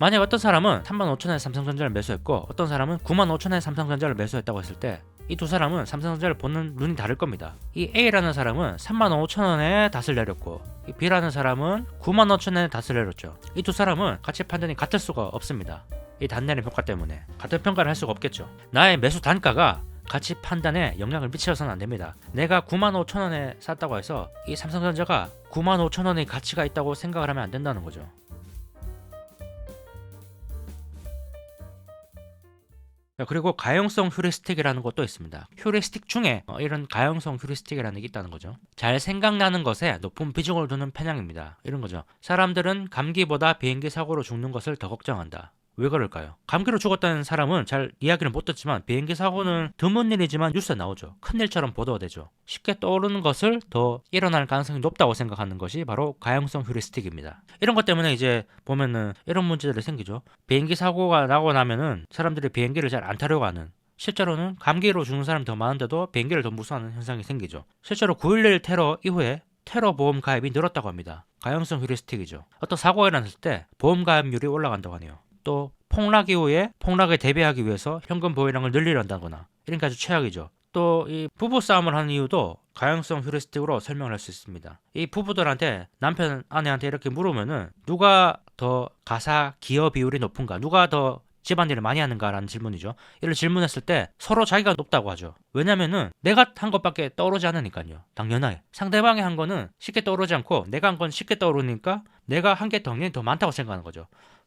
만약 어떤 사람은 35,000원에 삼성전자를 매수했고 어떤 사람은 95,000원에 삼성전자를 매수했다고 했을 때 이 두 사람은 삼성전자를 보는 눈이 다를 겁니다. 이 A라는 사람은 35,000원에 닷을 내렸고 이 B라는 사람은 95,000원에 닷을 내렸죠. 이 두 사람은 가치 판단이 같을 수가 없습니다. 이 단내림 효과 때문에 같은 평가를 할 수가 없겠죠. 나의 매수 단가가 가치 판단에 영향을 미쳐서는 안 됩니다. 내가 95,000원에 샀다고 해서 이 삼성전자가 95,000원의 가치가 있다고 생각을 하면 안 된다는 거죠. 그리고 가용성 휴리스틱이라는 것도 있습니다. 휴리스틱 중에 이런 가용성 휴리스틱이라는 게 있다는 거죠. 잘 생각나는 것에 높은 비중을 두는 편향입니다. 이런 거죠. 사람들은 감기보다 비행기 사고로 죽는 것을 더 걱정한다. 왜 그럴까요? 감기로 죽었다는 사람은 잘 이야기를 못 듣지만 비행기 사고는 드문 일이지만 뉴스에 나오죠. 큰일처럼 보도가 되죠. 쉽게 떠오르는 것을 더 일어날 가능성이 높다고 생각하는 것이 바로 가용성 휴리스틱입니다. 이런 것 때문에 이제 보면은 이런 문제들이 생기죠. 비행기 사고가 나고 나면은 사람들이 비행기를 잘 안 타려고 하는, 실제로는 감기로 죽는 사람이 더 많은데도 비행기를 더 무서워하는 현상이 생기죠. 실제로 9.11 테러 이후에 테러 보험 가입이 늘었다고 합니다. 가용성 휴리스틱이죠. 어떤 사고가 일어났을 때 보험 가입률이 올라간다고 하네요. 또 폭락 이후에 폭락에 대비하기 위해서 현금 보유량을 늘리란다거나 이런 게 아주 최악이죠. 또 이 부부 싸움을 하는 이유도 가용성 휴리스틱으로 설명을 할 수 있습니다. 이 부부들한테 남편 아내한테 이렇게 물으면은 누가 더 가사 기여 비율이 높은가, 누가 더 집안일을 많이 하는가라는 질문이죠. 이를 질문했을 때 서로 자기가 높다고 하죠. 왜냐면은 내가 한 것밖에 떠오르지 않으니까요. 당연하게 상대방이 한 거는 쉽게 떠오르지 않고 내가 한 건 쉽게 떠오르니까 내가 한 게 당연히 더 많다고 생각하는 거죠.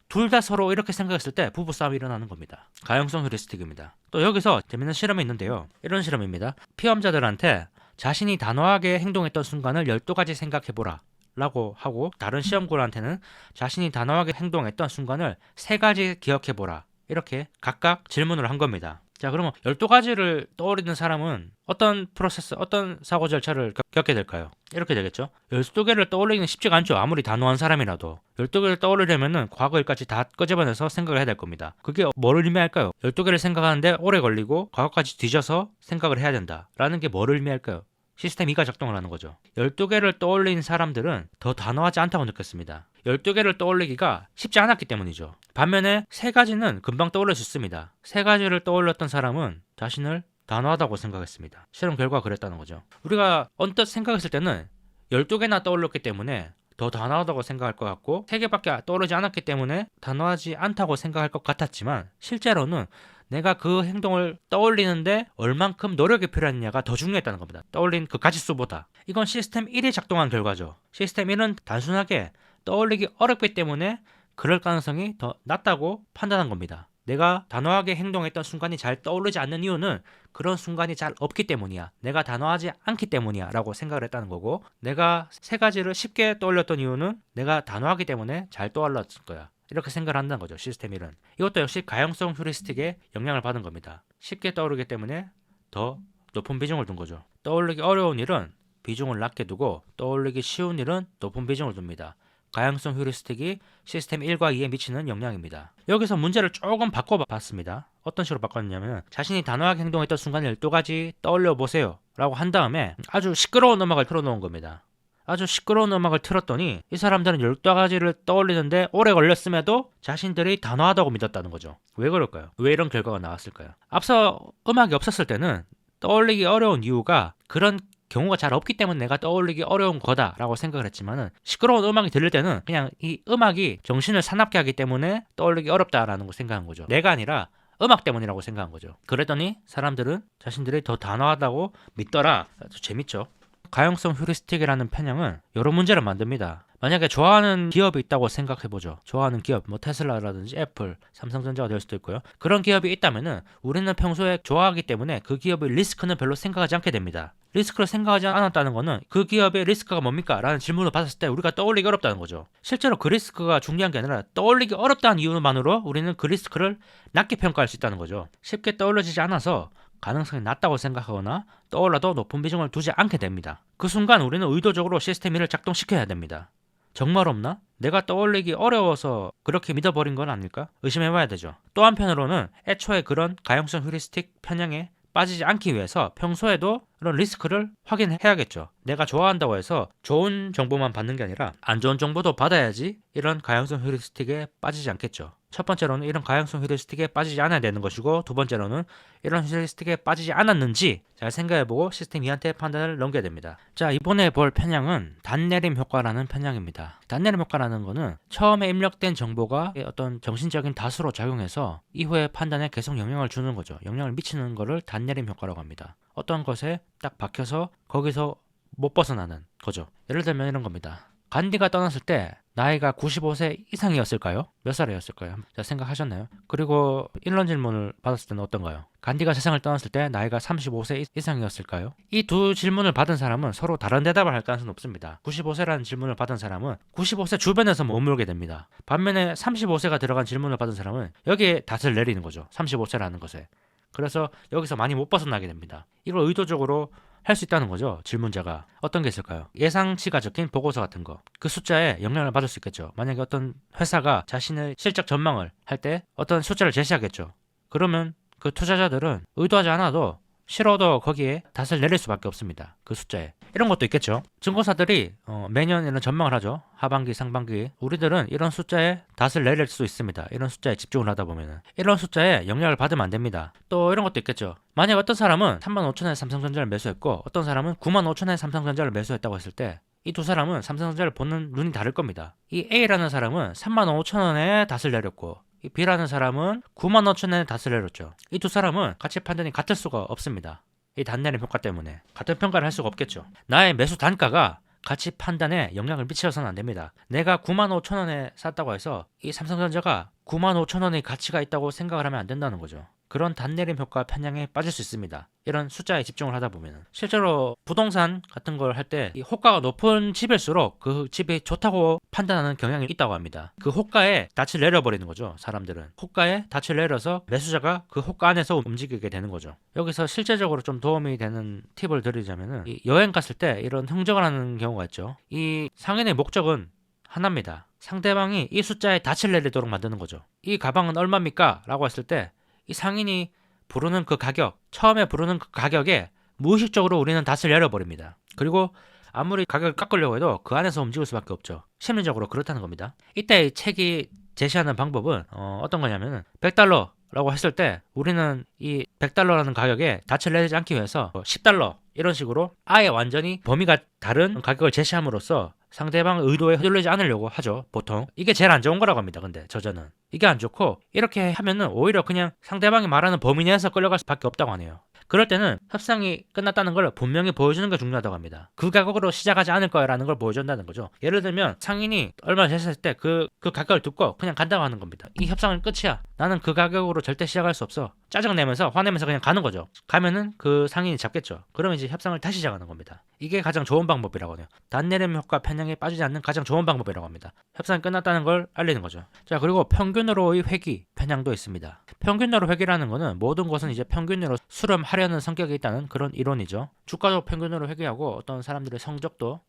둘 다 서로 이렇게 생각했을 때 부부싸움이 일어나는 겁니다. 가용성 휴리스틱입니다. 또 여기서 재밌는 실험이 있는데요. 이런 실험입니다. 피험자들한테 자신이 단호하게 행동했던 순간을 12가지 생각해보라 라고 하고, 다른 시험군한테는 자신이 단호하게 행동했던 순간을 3가지 기억해보라, 이렇게 각각 질문을 한 겁니다. 자, 그러면 12가지를 떠올리는 사람은 어떤 프로세스, 어떤 사고 절차를 겪게 될까요? 이렇게 되겠죠. 12개를 떠올리기는 쉽지가 않죠. 아무리 단호한 사람이라도. 12개를 떠올리려면 과거 일까지 다 끄집어내서 생각을 해야 될 겁니다. 그게 뭐를 의미할까요? 12개를 생각하는데 오래 걸리고 과거까지 뒤져서 생각을 해야 된다 라는 게 뭐를 의미할까요? 시스템 2가 작동을 하는 거죠. 12개를 떠올린 사람들은 더 단호하지 않다고 느꼈습니다. 12개를 떠올리기가 쉽지 않았기 때문이죠. 반면에 3가지는 금방 떠올릴 수 있습니다. 3가지를 떠올렸던 사람은 자신을 단호하다고 생각했습니다. 실험 결과가 그랬다는 거죠. 우리가 언뜻 생각했을 때는 12개나 떠올렸기 때문에 더 단호하다고 생각할 것 같고 3개밖에 떠오르지 않았기 때문에 단호하지 않다고 생각할 것 같았지만, 실제로는 내가 그 행동을 떠올리는데 얼만큼 노력이 필요했냐가 더 중요했다는 겁니다. 떠올린 그 가지수보다. 이건 시스템 1이 작동한 결과죠. 시스템 1은 단순하게 떠올리기 어렵기 때문에 그럴 가능성이 더 낮다고 판단한 겁니다. 내가 단호하게 행동했던 순간이 잘 떠오르지 않는 이유는 그런 순간이 잘 없기 때문이야, 내가 단호하지 않기 때문이야 라고 생각을 했다는 거고, 내가 3가지를 쉽게 떠올렸던 이유는 내가 단호하기 때문에 잘 떠올랐을 거야, 이렇게 생각을 한다는 거죠. 시스템 1은. 이것도 역시 가용성 휴리스틱에 영향을 받은 겁니다. 쉽게 떠오르기 때문에 더 높은 비중을 둔 거죠. 떠올리기 어려운 일은 비중을 낮게 두고 떠올리기 쉬운 일은 높은 비중을 둡니다. 가용성 휴리스틱이 시스템 1과 2에 미치는 영향입니다. 여기서 문제를 조금 바꿔봤습니다. 어떤 식으로 바꿨냐면, 자신이 단호하게 행동했던 순간을 12가지 떠올려 보세요 라고 한 다음에 아주 시끄러운 음악을 틀어놓은 겁니다. 아주 시끄러운 음악을 틀었더니 이 사람들은 12가지를 떠올리는데 오래 걸렸음에도 자신들이 단호하다고 믿었다는 거죠. 왜 그럴까요? 왜 이런 결과가 나왔을까요? 앞서 음악이 없었을 때는 떠올리기 어려운 이유가 그런 경우가 잘 없기 때문에 내가 떠올리기 어려운 거다라고 생각을 했지만은, 시끄러운 음악이 들릴 때는 그냥 이 음악이 정신을 사납게 하기 때문에 떠올리기 어렵다라는 걸 생각한 거죠. 내가 아니라 음악 때문이라고 생각한 거죠. 그랬더니 사람들은 자신들이 더 단호하다고 믿더라. 아주 재밌죠. 가용성 휴리스틱이라는 편향은 여러 문제를 만듭니다. 만약에 좋아하는 기업이 있다고 생각해보죠. 좋아하는 기업, 뭐 테슬라라든지 애플, 삼성전자가 될 수도 있고요. 그런 기업이 있다면은 우리는 평소에 좋아하기 때문에 그 기업의 리스크는 별로 생각하지 않게 됩니다. 리스크를 생각하지 않았다는 거는 그 기업의 리스크가 뭡니까? 라는 질문을 받았을 때 우리가 떠올리기 어렵다는 거죠. 실제로 그 리스크가 중요한 게 아니라 떠올리기 어렵다는 이유만으로 우리는 그 리스크를 낮게 평가할 수 있다는 거죠. 쉽게 떠올려지지 않아서 가능성이 낮다고 생각하거나 떠올라도 높은 비중을 두지 않게 됩니다. 그 순간 우리는 의도적으로 시스템 1을 작동시켜야 됩니다. 정말 없나? 내가 떠올리기 어려워서 그렇게 믿어버린 건 아닐까? 의심해봐야 되죠. 또 한편으로는 애초에 그런 가용성 휴리스틱 편향에 빠지지 않기 위해서 평소에도 그런 리스크를 확인해야겠죠. 내가 좋아한다고 해서 좋은 정보만 받는 게 아니라 안 좋은 정보도 받아야지 이런 가용성 휴리스틱에 빠지지 않겠죠. 첫 번째로는 이런 가용성 휴리스틱에 빠지지 않아야 되는 것이고, 두 번째로는 이런 휴리스틱에 빠지지 않았는지 잘 생각해보고 시스템 2한테 판단을 넘겨야 됩니다. 자, 이번에 볼 편향은 단내림 효과라는 편향입니다. 단내림 효과라는 거는 처음에 입력된 정보가 어떤 정신적인 다수로 작용해서 이후의 판단에 계속 영향을 주는 거죠. 영향을 미치는 거를 단내림 효과라고 합니다. 어떤 것에 딱 박혀서 거기서 못 벗어나는 거죠. 예를 들면 이런 겁니다. 간디가 떠났을 때 나이가 95세 이상이었을까요? 몇 살이었을까요? 자, 생각하셨나요? 그리고 이런 질문을 받았을 때는 어떤가요? 간디가 세상을 떠났을 때 나이가 35세 이상이었을까요? 이 두 질문을 받은 사람은 서로 다른 대답을 할 가능성은 없습니다. 95세라는 질문을 받은 사람은 95세 주변에서 머물게 됩니다. 반면에 35세가 들어간 질문을 받은 사람은 여기에 닷을 내리는 거죠. 35세라는 것에. 그래서 여기서 많이 못 벗어나게 됩니다. 이걸 의도적으로 할 수 있다는 거죠. 질문자가. 어떤 게 있을까요? 예상치가 적힌 보고서 같은 거. 그 숫자에 영향을 받을 수 있겠죠. 만약에 어떤 회사가 자신의 실적 전망을 할 때 어떤 숫자를 제시하겠죠. 그러면 그 투자자들은 의도하지 않아도 싫어도 거기에 닷을 내릴 수밖에 없습니다. 그 숫자에. 이런 것도 있겠죠. 증권사들이 매년 이런 전망을 하죠. 하반기, 상반기. 우리들은 이런 숫자에 닷을 내릴 수 있습니다. 이런 숫자에 집중을 하다 보면은. 이런 숫자에 영향을 받으면 안 됩니다. 또 이런 것도 있겠죠. 만약 어떤 사람은 35,000원에 삼성전자를 매수했고 어떤 사람은 95,000원에 삼성전자를 매수했다고 했을 때 이 두 사람은 삼성전자를 보는 눈이 다를 겁니다. 이 A라는 사람은 35,000원에 닷을 내렸고 이 B라는 사람은 95,000원에 닷을 내렸죠. 이 두 사람은 가치 판단이 같을 수가 없습니다. 이 단내림 효과 때문에 같은 평가를 할 수가 없겠죠. 나의 매수 단가가 가치 판단에 영향을 미쳐서는 안 됩니다. 내가 95,000원에 샀다고 해서 이 삼성전자가 95,000원의 가치가 있다고 생각을 하면 안 된다는 거죠. 그런 단내림 효과 편향에 빠질 수 있습니다. 이런 숫자에 집중을 하다 보면. 실제로 부동산 같은 걸 할 때 이 호가가 높은 집일수록 그 집이 좋다고 판단하는 경향이 있다고 합니다. 그 호가에 닻을 내려버리는 거죠. 사람들은. 호가에 닻을 내려서 매수자가 그 호가 안에서 움직이게 되는 거죠. 여기서 실제적으로 좀 도움이 되는 팁을 드리자면은 여행 갔을 때 이런 흥정을 하는 경우가 있죠. 이 상인의 목적은 하나입니다. 상대방이 이 숫자에 닻을 내리도록 만드는 거죠. 이 가방은 얼마입니까? 라고 했을 때 이 상인이 부르는 그 가격, 처음에 부르는 그 가격에 무의식적으로 우리는 닷을 내려버립니다. 그리고 아무리 가격을 깎으려고 해도 그 안에서 움직일 수밖에 없죠. 심리적으로 그렇다는 겁니다. 이때 이 책이 제시하는 방법은 어떤 거냐면 100달러라고 했을 때 우리는 이 100달러라는 가격에 닷을 내지 않기 위해서 10달러 이런 식으로 아예 완전히 범위가 다른 가격을 제시함으로써 상대방 의도에 흔들리지 않으려고 하죠. 보통 이게 제일 안 좋은 거라고 합니다. 근데 저자는 이게 안 좋고 이렇게 하면은 오히려 그냥 상대방이 말하는 범위 내에서 끌려갈 수밖에 없다고 하네요. 그럴 때는 협상이 끝났다는 걸 분명히 보여주는 게 중요하다고 합니다. 그 가격으로 시작하지 않을 거라는 걸 보여준다는 거죠. 예를 들면 상인이 얼마 제시했을 때 그 가격을 듣고 그냥 간다고 하는 겁니다. 이 협상은 끝이야. 나는 그 가격으로 절대 시작할 수 없어. 짜증내면서 화내면서 그냥 가는 거죠. 가면은 그 상인이 잡겠죠. 그러면 이제 협상을 다시 시작하는 겁니다. 이게 가장 좋은 방법이라고 해요. 단내림 효과 편향에 빠지지 않는 가장 좋은 방법이라고 합니다. 협상이 끝났다는 걸 알리는 거죠. 자, 그리고 평균으로의 회귀 편향도 있습니다. 평균으로 회귀라는 거는 모든 것은 이제 평균으로 수렴하려는 성격이 있다는 그런 이론이죠. 주가도 평균으로 회귀하고 어떤 사람들의 성적도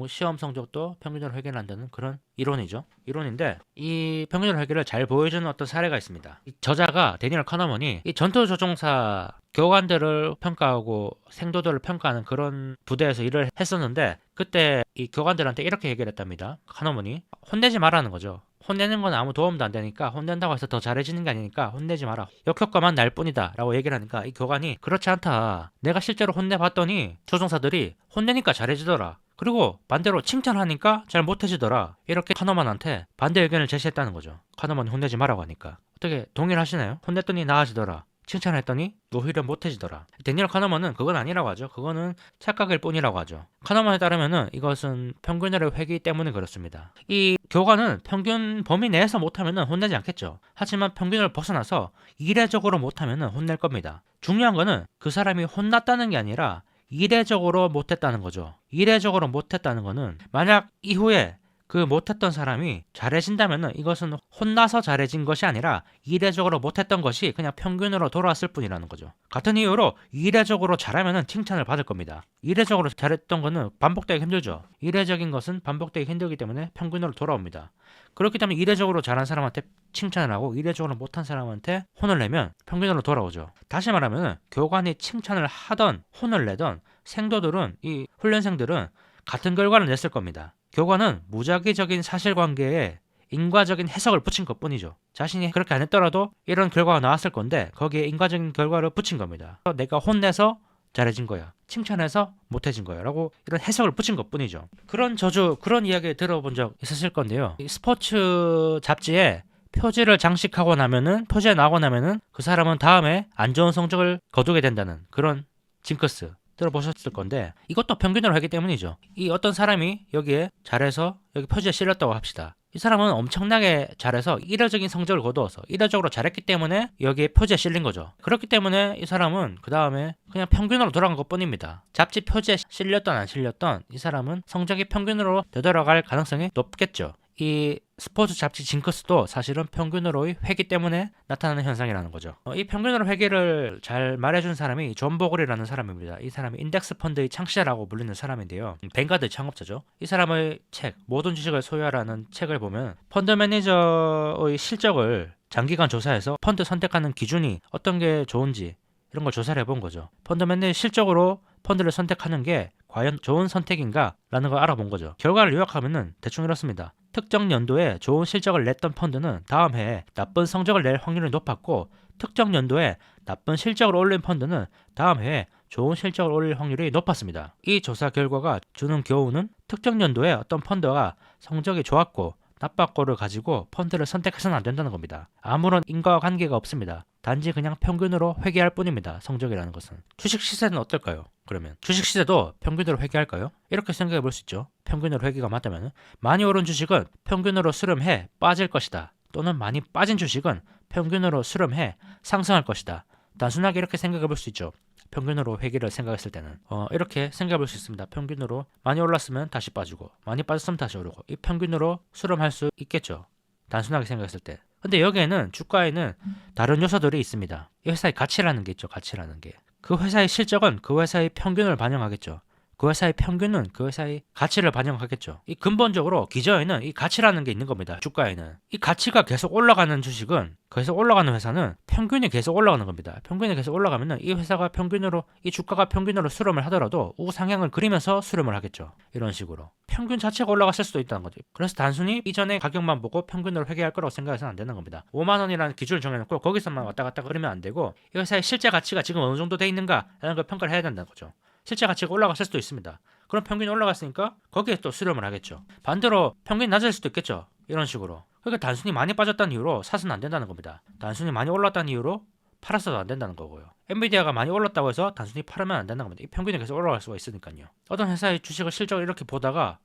시험 성적도 평균으로 회귀를 한다는 그런 이론이죠. 이론인데 이 평균으로 회귀를 잘 보여주는 어떤 사례가 있습니다. 이 저자가 데니얼 카너먼이 이 전투조종사 교관들을 평가하고 생도들을 평가하는 그런 부대에서 일을 했었는데 그때 이 교관들한테 이렇게 얘기를 했답니다. 카너먼이 혼내지 말라는 거죠. 혼내는 건 아무 도움도 안 되니까 혼낸다고 해서 더 잘해지는 게 아니니까 혼내지 마라. 역효과만 날 뿐이다 라고 얘기를 하니까 이 교관이 그렇지 않다. 내가 실제로 혼내봤더니 조종사들이 혼내니까 잘해지더라. 그리고 반대로 칭찬하니까 잘 못해지더라. 이렇게 카너먼한테 반대 의견을 제시했다는 거죠. 카너먼이 혼내지 마라고 하니까. 어떻게 동의를 하시나요? 혼냈더니 나아지더라. 칭찬했더니 오히려 못해지더라. 데니얼 카너먼은 그건 아니라고 하죠. 그거는 착각일 뿐이라고 하죠. 카너먼에 따르면은 이것은 평균으로 회귀 때문에 그렇습니다. 이 교관은 평균 범위 내에서 못하면은 혼내지 않겠죠. 하지만 평균을 벗어나서 이례적으로 못하면은 혼낼 겁니다. 중요한 거는 그 사람이 혼났다는 게 아니라 이례적으로 못했다는 거죠. 이례적으로 못했다는 거는 만약 이후에 그 못했던 사람이 잘해진다면은 이것은 혼나서 잘해진 것이 아니라 이례적으로 못했던 것이 그냥 평균으로 돌아왔을 뿐이라는 거죠. 같은 이유로 이례적으로 잘하면은 칭찬을 받을 겁니다. 이례적으로 잘했던 거는 반복되기 힘들죠. 이례적인 것은 반복되기 힘들기 때문에 평균으로 돌아옵니다. 그렇기 때문에 이례적으로 잘한 사람한테 칭찬을 하고 이례적으로 못한 사람한테 혼을 내면 평균으로 돌아오죠. 다시 말하면 교관이 칭찬을 하던 혼을 내던 생도들은, 이 훈련생들은 같은 결과를 냈을 겁니다. 교관은 무작위적인 사실관계에 인과적인 해석을 붙인 것뿐이죠. 자신이 그렇게 안 했더라도 이런 결과가 나왔을 건데 거기에 인과적인 결과를 붙인 겁니다. 내가 혼내서 잘해진 거야, 칭찬해서 못해진 거야 라고 이런 해석을 붙인 것뿐이죠. 그런 저주, 그런 이야기 들어본 적 있으실 건데요. 이 스포츠 잡지에 표지를 장식하고 나면은, 표지에 나오고 나면은 그 사람은 다음에 안 좋은 성적을 거두게 된다는 그런 징크스 들어보셨을 건데, 이것도 평균으로 하기 때문이죠. 이 어떤 사람이 여기에 잘해서 여기 표지에 실렸다고 합시다. 이 사람은 엄청나게 잘해서 이례적인 성적을 거두어서 이례적으로 잘했기 때문에 여기에 표지에 실린 거죠. 그렇기 때문에 이 사람은 그 다음에 그냥 평균으로 돌아간 것 뿐입니다. 잡지 표지에 실렸던 안 실렸던 이 사람은 성적이 평균으로 되돌아갈 가능성이 높겠죠. 이 스포츠 잡지 징크스도 사실은 평균으로의 회귀 때문에 나타나는 현상이라는 거죠. 이 평균으로 회귀를 잘 말해준 사람이 존 보글이라는 사람입니다. 이 사람이 인덱스 펀드의 창시자라고 불리는 사람인데요. 뱅가드 창업자죠. 이 사람의 책, 모든 주식을 소유하라는 책을 보면 펀드 매니저의 실적을 장기간 조사해서 펀드 선택하는 기준이 어떤 게 좋은지 이런 걸 조사를 해본 거죠. 펀드 매니저 실적으로 펀드를 선택하는 게 과연 좋은 선택인가 라는 걸 알아본 거죠. 결과를 요약하면은 대충 이렇습니다. 특정 연도에 좋은 실적을 냈던 펀드는 다음 해에 나쁜 성적을 낼 확률이 높았고, 특정 연도에 나쁜 실적을 올린 펀드는 다음 해에 좋은 실적을 올릴 확률이 높았습니다. 이 조사 결과가 주는 교훈은 특정 연도에 어떤 펀드가 성적이 좋았고 나빴고를 가지고 펀드를 선택해서는 안 된다는 겁니다. 아무런 인과관계가 없습니다. 단지 그냥 평균으로 회귀할 뿐입니다. 성적이라는 것은. 주식 시세는 어떨까요? 그러면 주식 시세도 평균으로 회귀할까요? 이렇게 생각해 볼 수 있죠. 평균으로 회귀가 맞다면 많이 오른 주식은 평균으로 수렴해 빠질 것이다. 또는 많이 빠진 주식은 평균으로 수렴해 상승할 것이다. 단순하게 이렇게 생각해 볼 수 있죠. 평균으로 회귀를 생각했을 때는 이렇게 생각해 볼 수 있습니다. 평균으로 많이 올랐으면 다시 빠지고 많이 빠졌으면 다시 오르고, 이 평균으로 수렴할 수 있겠죠. 단순하게 생각했을 때. 근데 여기에는 주가에는 다른 요소들이 있습니다. 이 회사의 가치라는 게 있죠. 가치라는 게. 그 회사의 실적은 그 회사의 평균을 반영하겠죠. 그 회사의 평균은 그 회사의 가치를 반영하겠죠. 이 근본적으로 기저에는 이 가치라는 게 있는 겁니다. 주가에는. 이 가치가 계속 올라가는 주식은, 계속 올라가는 회사는 평균이 계속 올라가는 겁니다. 평균이 계속 올라가면은 이 회사가 평균으로, 이 주가가 평균으로 수렴을 하더라도 우상향을 그리면서 수렴을 하겠죠. 이런 식으로. 평균 자체가 올라갔을 수도 있다는 거죠. 그래서 단순히 이전의 가격만 보고 평균으로 회귀할 거라고 생각해서는 안 되는 겁니다. 5만 원이라는 기준을 정해놓고 거기서만 왔다 갔다 그러면 안 되고, 이 회사의 실제 가치가 지금 어느 정도 돼 있는가라는 걸 평가를 해야 된다는 거죠. 실제 가치가 올라갔을 수도 있습니다. 그럼 평균이 올라갔으니까 거기에 또 수렴을 하겠죠. 반대로 평균이 낮을 수도 있겠죠. 이런 식으로. 그러니까 단순히 많이 빠졌다는 이유로 사서는 안 된다는 겁니다. 단순히 많이 올랐다는 이유로 팔았어도 안 된다는 거고요. 엔비디아가 많이 올랐다고 해서 단순히 팔으면 안 된다는 겁니다. 이 평균이 계속 올라갈 수가 있으니까요. 어떤 회사의 주식을 실적을 이렇게 보다가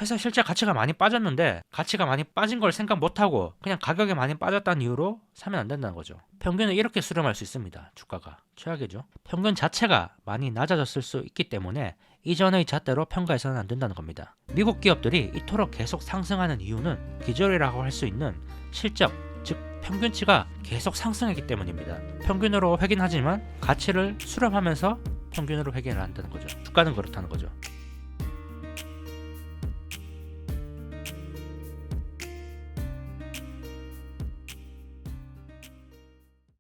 회사 실제 가치가 많이 빠졌는데 가치가 많이 빠진 걸 생각 못하고 그냥 가격이 많이 빠졌다는 이유로 사면 안 된다는 거죠. 평균은 이렇게 수렴할 수 있습니다. 주가가 최악이죠. 평균 자체가 많이 낮아졌을 수 있기 때문에 이전의 잣대로 평가해서는 안 된다는 겁니다. 미국 기업들이 이토록 계속 상승하는 이유는 기저이라고 할 수 있는 실적, 즉 평균치가 계속 상승했기 때문입니다. 평균으로 회귀는 하지만 가치를 수렴하면서 평균으로 회귀를 한다는 거죠. 주가는 그렇다는 거죠.